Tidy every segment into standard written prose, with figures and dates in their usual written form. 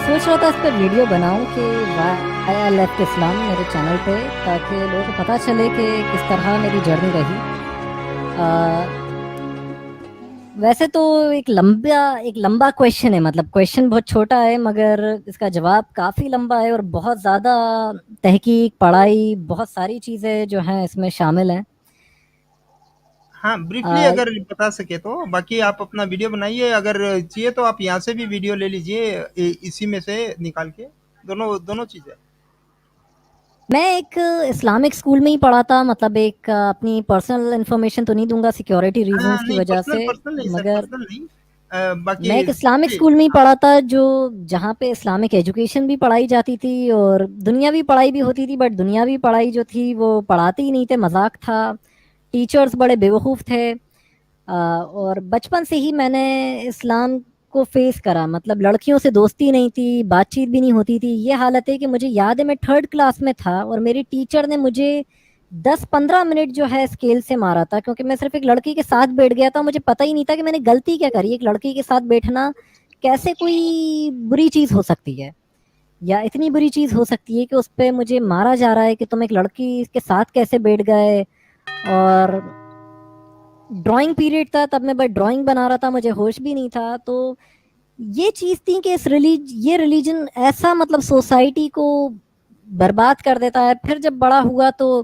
سوچ رہا تھا اس پہ ویڈیو بناؤں کہ وائی آئی لیفٹ اسلام میرے چینل پہ، تاکہ لوگوں کو پتہ چلے کہ کس طرح میری جرنی رہی۔ ویسے تو ایک لمبا کویشچن ہے، مطلب کویشچن بہت چھوٹا ہے مگر اس کا جواب کافی لمبا ہے اور بہت زیادہ تحقیق، پڑھائی، بہت ساری چیزیں جو ہیں اس میں شامل ہیں۔ ہاں بریفلی اگر بتا سکے تو، باقی آپ اپنا ویڈیو بنائیے، اگر چاہیے تو آپ یہاں سے بھی ویڈیو لے لیجئے، اسی میں سے نکال کے دونوں چیزیں۔ میں ایک اسلامک اسکول میں ہی پڑھا تھا، مطلب ایک اپنی پرسنل انفارمیشن تو نہیں دوں گا سیکیورٹی ہاں ریزنز کی نہیں، وجہ پرسنل سے، پرسنل نہیں سر، مگر پرسنل نہیں، باقی میں ایک اسلامک جی اسکول میں ہی پڑھا تھا جہاں پہ اسلامک ایجوکیشن بھی پڑھائی جاتی تھی اور دنیاوی پڑھائی بھی ہوتی تھی، بٹ دنیاوی پڑھائی جو تھی وہ پڑھاتے ہی نہیں تھے، مذاق تھا، ٹیچرز بڑے بیوقوف تھے۔ اور بچپن سے ہی میں نے اسلام کو فیس کرا، مطلب لڑکیوں سے دوستی نہیں تھی، بات چیت بھی نہیں ہوتی تھی۔ یہ حالت ہے کہ مجھے یاد ہے میں 3rd کلاس میں تھا اور میری ٹیچر نے مجھے 10-15 منٹ جو ہے اسکیل سے مارا تھا، کیونکہ میں صرف ایک لڑکی کے ساتھ بیٹھ گیا تھا، مجھے پتہ ہی نہیں تھا کہ میں نے غلطی کیا کری۔ ایک لڑکی کے ساتھ بیٹھنا کیسے کوئی بری چیز ہو سکتی ہے، یا اتنی بری چیز ہو سکتی ہے کہ اس پہ مجھے مارا جا رہا ہے کہ تم ایک لڑکی کے ساتھ کیسے بیٹھ گئے۔ اور ڈرائنگ پیریڈ تھا، تب میں بس ڈرائنگ بنا رہا تھا، مجھے ہوش بھی نہیں تھا۔ تو یہ چیز تھی کہ یہ ریلیجن ایسا مطلب سوسائٹی کو برباد کر دیتا ہے۔ پھر جب بڑا ہوا تو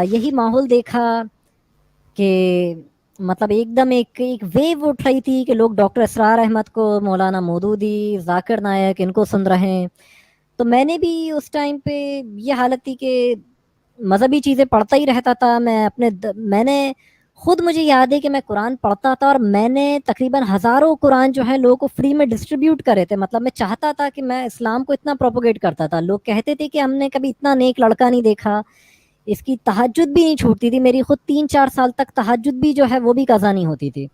یہی ماحول دیکھا کہ مطلب ایک دم ایک ویو اٹھ رہی تھی کہ لوگ ڈاکٹر اسرار احمد کو، مولانا مودودی، ذاکر نائک، ان کو سن رہے ہیں۔ تو میں نے بھی اس ٹائم پہ یہ حالت تھی کہ مذہبی چیزیں پڑھتا ہی رہتا تھا۔ میں نے خود، مجھے یاد ہے کہ میں قرآن پڑھتا تھا اور میں نے تقریباً ہزاروں قرآن جو ہے لوگوں کو فری میں ڈسٹریبیوٹ کرے تھے۔ مطلب میں چاہتا تھا کہ میں اسلام کو اتنا پروپوگیٹ کرتا تھا۔ لوگ کہتے تھے کہ ہم نے کبھی اتنا نیک لڑکا نہیں دیکھا، اس کی تہجد بھی نہیں چھوٹتی تھی۔ میری خود 3-4 سال تک تہجد بھی جو ہے وہ بھی قضا نہیں ہوتی تھی،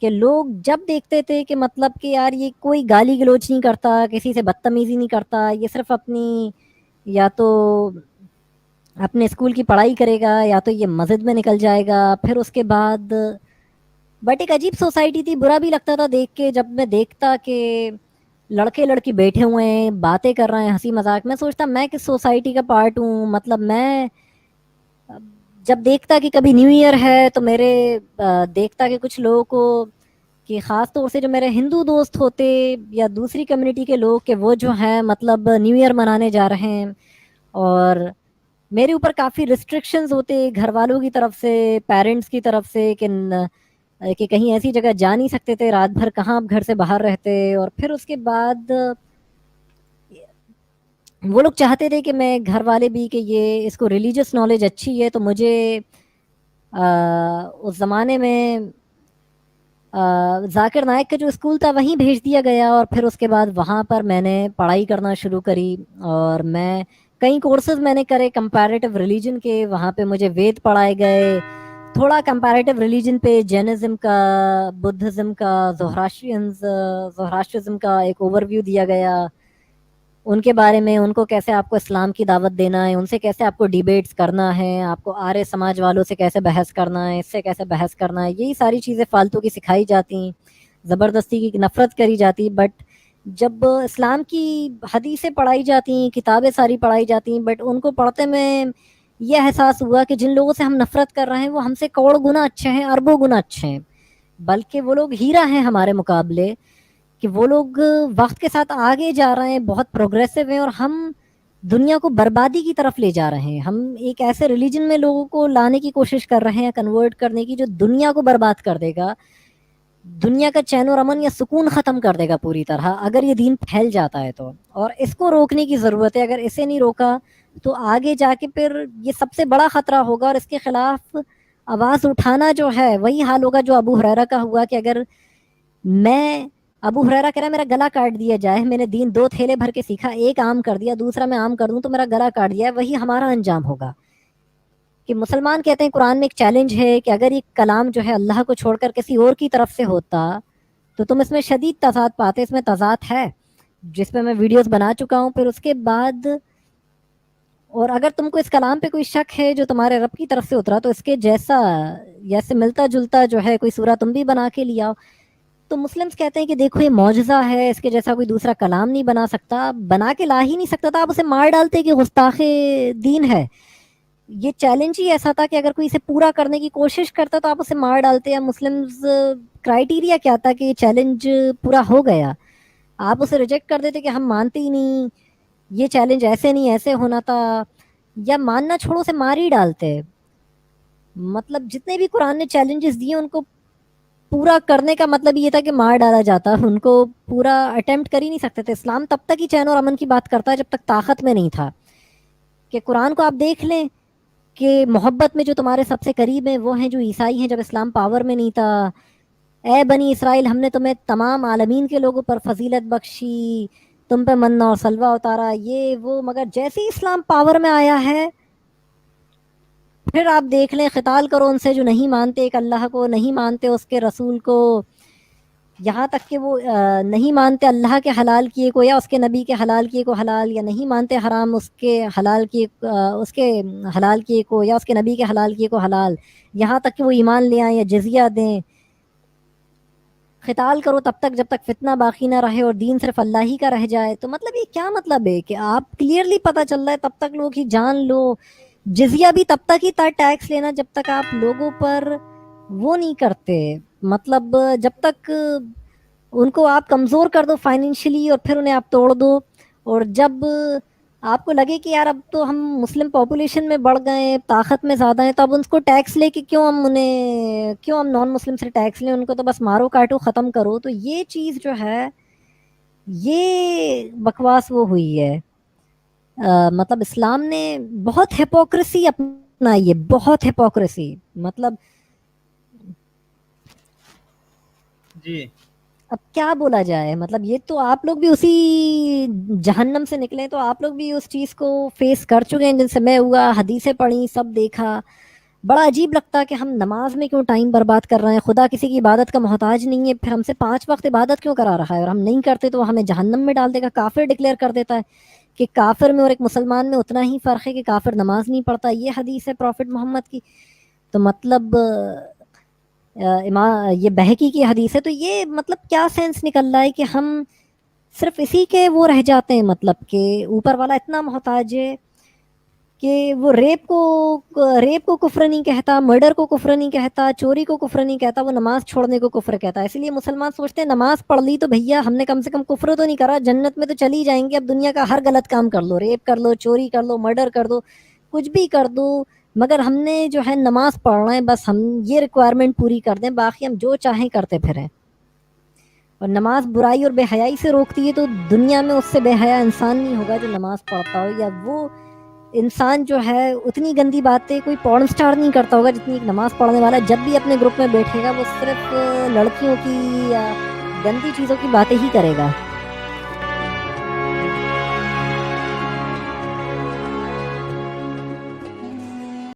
کہ لوگ جب دیکھتے تھے کہ مطلب کہ یار یہ کوئی گالی گلوچ نہیں کرتا، کسی سے بدتمیزی نہیں کرتا، یہ صرف اپنی یا تو اپنے اسکول کی پڑھائی کرے گا یا تو یہ مسجد میں نکل جائے گا، پھر اس کے بعد بٹ ایک عجیب سوسائٹی تھی، برا بھی لگتا تھا دیکھ کے۔ جب میں دیکھتا کہ لڑکے لڑکی بیٹھے ہوئے ہیں، باتیں کر رہے ہیں، ہنسی مذاق، میں سوچتا میں کس سوسائٹی کا پارٹ ہوں۔ مطلب میں جب دیکھتا کہ کبھی نیو ایئر ہے تو دیکھتا کہ کچھ لوگوں کو، کہ خاص طور سے جو میرے ہندو دوست ہوتے یا دوسری کمیونٹی کے لوگ، کہ وہ جو ہیں مطلب نیو ایئر منانے جا رہے ہیں، اور میرے اوپر کافی ریسٹرکشنز ہوتے گھر والوں کی طرف سے، پیرنٹس کی طرف سے، کہ کہیں ایسی جگہ جا نہیں سکتے تھے، رات بھر کہاں آپ گھر سے باہر رہتے۔ اور پھر اس کے بعد وہ لوگ چاہتے تھے کہ میں، گھر والے بھی، کہ یہ اس کو ریلیجس نالج اچھی ہے، تو مجھے اس زمانے میں ذاکر نائک کا جو اسکول تھا وہیں بھیج دیا گیا، اور پھر اس کے بعد وہاں پر میں نے پڑھائی کرنا شروع کری، اور میں کئی کورسز میں نے کرے کمپیریٹیو ریلیجن کے۔ وہاں پہ مجھے وید پڑھائے گئے، تھوڑا کمپیریٹیو ریلیجن پہ، جینزم کا، بدھزم کا، زوہراشٹرزم کا ایک اوور ویو دیا گیا، ان کے بارے میں، ان کو کیسے آپ کو اسلام کی دعوت دینا ہے، ان سے کیسے آپ کو ڈیبیٹس کرنا ہے، آپ کو آرے سماج والوں سے کیسے بحث کرنا ہے، اس سے کیسے بحث کرنا ہے، یہی ساری چیزیں فالتو کی سکھائی جاتی، زبردستی کی نفرت کری جاتی۔ بٹ جب اسلام کی حدیثیں پڑھائی جاتی، کتابیں ساری پڑھائی جاتی، بٹ ان کو پڑھتے میں یہ احساس ہوا کہ جن لوگوں سے ہم نفرت کر رہے ہیں وہ ہم سے کروڑ گنا اچھے ہیں، اربوں گنا اچھے ہیں، بلکہ وہ لوگ ہیرا ہیں ہمارے مقابلے، کہ وہ لوگ وقت کے ساتھ آگے جا رہے ہیں، بہت پروگریسو ہیں، اور ہم دنیا کو بربادی کی طرف لے جا رہے ہیں۔ ہم ایک ایسے ریلیجن میں لوگوں کو لانے کی کوشش کر رہے ہیں، کنورٹ کرنے کی، جو دنیا کو برباد کر دے گا، دنیا کا چین و امن یا سکون ختم کر دے گا پوری طرح، اگر یہ دین پھیل جاتا ہے تو۔ اور اس کو روکنے کی ضرورت ہے، اگر اسے نہیں روکا تو آگے جا کے پھر یہ سب سے بڑا خطرہ ہوگا، اور اس کے خلاف آواز اٹھانا جو ہے وہی حال ہوگا جو ابو ہریرہ کا ہوا، کہ اگر ابو ہریرہ کہہ رہا ہے میرا گلا کاٹ دیا جائے، میں نے دین 2 تھیلے بھر کے سیکھا، ایک عام کر دیا، دوسرا میں عام کر دوں تو میرا گلا کاٹ دیا ہے، وہی ہمارا انجام ہوگا۔ کہ مسلمان کہتے ہیں قرآن میں ایک چیلنج ہے کہ اگر یہ کلام جو ہے اللہ کو چھوڑ کر کسی اور کی طرف سے ہوتا تو تم اس میں شدید تضاد پاتے، اس میں تضاد ہے جس پہ میں ویڈیوز بنا چکا ہوں۔ پھر اس کے بعد، اور اگر تم کو اس کلام پہ کوئی شک ہے جو تمہارے رب کی طرف سے اترا، تو اس کے جیسا یا اس سے ملتا جلتا جو ہے کوئی سورہ تم بھی بنا کے لیا۔ تو مسلمس کہتے ہیں کہ دیکھو یہ معجزہ ہے، اس کے جیسا کوئی دوسرا کلام نہیں بنا سکتا، بنا کے لا ہی نہیں سکتا تھا، آپ اسے مار ڈالتے کہ گستاخ دین ہے. یہ چیلنج ہی ایسا تھا کہ اگر کوئی اسے پورا کرنے کی کوشش کرتا تو آپ اسے مار ڈالتے. یا مسلمز کرائٹیریا کیا تھا کہ یہ چیلنج پورا ہو گیا، آپ اسے ریجیکٹ کر دیتے کہ ہم مانتے ہی نہیں، یہ چیلنج ایسے نہیں ایسے ہونا تھا، یا ماننا چھوڑو اسے مار ہی ڈالتے. مطلب جتنے بھی قرآن نے چیلنجز دیے ان کو پورا کرنے کا مطلب یہ تھا کہ مار ڈالا جاتا، ان کو پورا اٹیمپٹ کر ہی نہیں سکتے تھے. اسلام تب تک ہی چین اور امن کی بات کرتا ہے جب تک طاقت میں نہیں تھا. کہ قرآن کو آپ دیکھ لیں کہ محبت میں جو تمہارے سب سے قریب ہیں وہ ہیں جو عیسائی ہیں، جب اسلام پاور میں نہیں تھا. اے بنی اسرائیل ہم نے تمہیں تمام عالمین کے لوگوں پر فضیلت بخشی، تم پہ مننا اور سلوہ اتارا، یہ وہ، مگر جیسے ہی اسلام پاور میں آیا ہے پھر آپ دیکھ لیں قتال کرو ان سے جو نہیں مانتے ایک اللہ کو، نہیں مانتے اس کے رسول کو، یہاں تک کہ وہ نہیں مانتے اللہ کے حلال کیے کو یا اس کے نبی کے حلال کیے کو حلال، یا نہیں مانتے حرام اس کے حلال کیے اس کے حلال کیے کو یا اس کے نبی کے حلال کیے کو حلال، یہاں تک کہ وہ ایمان لے آئیں یا جزیہ دیں. قتال کرو تب تک جب تک فتنہ باقی نہ رہے اور دین صرف اللہ ہی کا رہ جائے. تو مطلب یہ کیا مطلب ہے کہ آپ کلیئرلی پتہ چل رہا ہے تب تک لوگ ہی جان لو. جزیہ بھی تب تک ہی تھا ٹیکس لینا جب تک آپ لوگوں پر وہ نہیں کرتے، مطلب جب تک ان کو آپ کمزور کر دو فائنینشلی اور پھر انہیں آپ توڑ دو. اور جب آپ کو لگے کہ یار اب تو ہم مسلم پاپولیشن میں بڑھ گئے ہیں، طاقت میں زیادہ ہیں، تو اب ان کو ٹیکس لے کے کیوں ہم نان مسلم سے ٹیکس لیں، ان کو تو بس مارو کاٹو ختم کرو. تو یہ چیز جو ہے یہ بکواس وہ ہوئی ہے. مطلب اسلام نے بہت ہپوکریسی اپنائی ہے، بہت ہپوکریسی. مطلب جی اب کیا بولا جائے، مطلب یہ تو آپ لوگ بھی اسی جہنم سے نکلے، تو آپ لوگ بھی اس چیز کو فیس کر چکے ہیں، جن سے میں ہوا، حدیثیں پڑھی، سب دیکھا. بڑا عجیب لگتا کہ ہم نماز میں کیوں ٹائم برباد کر رہے ہیں، خدا کسی کی عبادت کا محتاج نہیں ہے، پھر ہم سے 5 وقت عبادت کیوں کرا رہا ہے، اور ہم نہیں کرتے تو ہمیں جہنم میں ڈال دے گا، کافر ڈکلیئر کر دیتا ہے. کہ کافر میں اور ایک مسلمان میں اتنا ہی فرق ہے کہ کافر نماز نہیں پڑھتا، یہ حدیث ہے پروفٹ محمد کی. تو مطلب یہ بہقی کی حدیث ہے. تو یہ مطلب کیا سینس نکل رہا ہے کہ ہم صرف اسی کے وہ رہ جاتے ہیں، مطلب کہ اوپر والا اتنا محتاج ہے کہ وہ ریپ کو کفر نہیں کہتا، مرڈر کو کفر نہیں کہتا، چوری کو کفر نہیں کہتا، وہ نماز چھوڑنے کو کفر کہتا ہے. اس لیے مسلمان سوچتے ہیں نماز پڑھ لی تو بھیا ہم نے کم سے کم کفر تو نہیں کرا، جنت میں تو چلی جائیں گے، اب دنیا کا ہر غلط کام کر لو، ریپ کر لو، چوری کر لو، مرڈر کر دو، کچھ بھی کر دو، مگر ہم نے جو ہے نماز پڑھ رہے ہیں، بس ہم یہ ریکوائرمنٹ پوری کر دیں، باقی ہم جو چاہیں کرتے پھریں. اور نماز برائی اور بے حیائی سے روکتی ہے، تو دنیا میں اس سے بے حیا انسان نہیں ہوگا جو نماز پڑھتا ہو. یا وہ انسان جو ہے اتنی گندی باتیں کوئی پورن سٹار نہیں کرتا ہوگا جتنی ایک نماز پڑھنے والا. جب بھی اپنے گروپ میں بیٹھے گا وہ صرف لڑکیوں کی یا گندی چیزوں کی باتیں ہی کرے گا.